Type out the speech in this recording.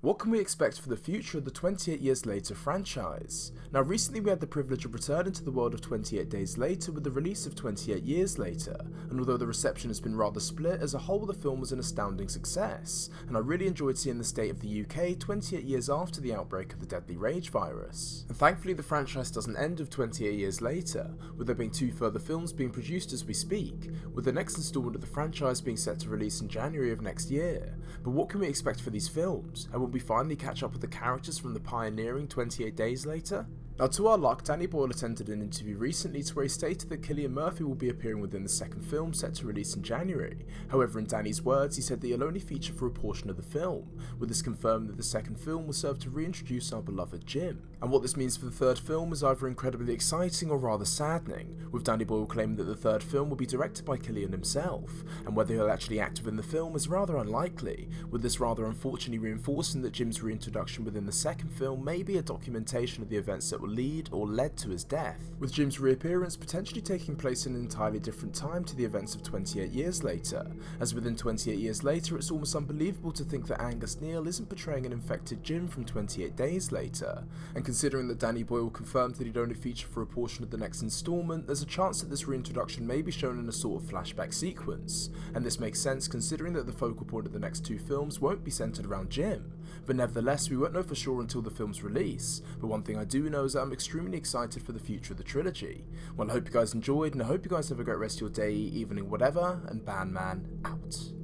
What can we expect for the future of the 28 Years Later franchise? Now recently we had the privilege of returning to the world of 28 Days Later with the release of 28 Years Later, and although the reception has been rather split, as a whole the film was an astounding success, and I really enjoyed seeing the state of the UK 28 years after the outbreak of the deadly rage virus. And thankfully the franchise doesn't end of 28 years later, with there being 2 further films being produced as we speak, with the next installment of the franchise being set to release in January of next year. But what can we expect for these films, and will we finally catch up with the characters from the pioneering 28 Days Later? Now to our luck, Danny Boyle attended an interview recently to where he stated that Cillian Murphy will be appearing within the second film set to release in January. However, in Danny's words, he said that he'll only feature for a portion of the film, with this confirming that the second film will serve to reintroduce our beloved Jim. And what this means for the third film is either incredibly exciting or rather saddening, with Danny Boyle claiming that the third film will be directed by Cillian himself, and whether he'll actually act within the film is rather unlikely, with this rather unfortunately reinforcing that Jim's reintroduction within the second film may be a documentation of the events that will lead or led to his death, with Jim's reappearance potentially taking place in an entirely different time to the events of 28 years later, as within 28 years later it's almost unbelievable to think that Angus Neal isn't portraying an infected Jim from 28 days later, and considering that Danny Boyle confirmed that he'd only feature for a portion of the next installment, there's a chance that this reintroduction may be shown in a sort of flashback sequence, and this makes sense considering that the focal point of the next 2 films won't be centered around Jim, but nevertheless we won't know for sure until the film's release, but one thing I do know is that I'm extremely excited for the future of the trilogy. Well, I hope you guys enjoyed, and I hope you guys have a great rest of your day, evening, whatever, and BanMan out.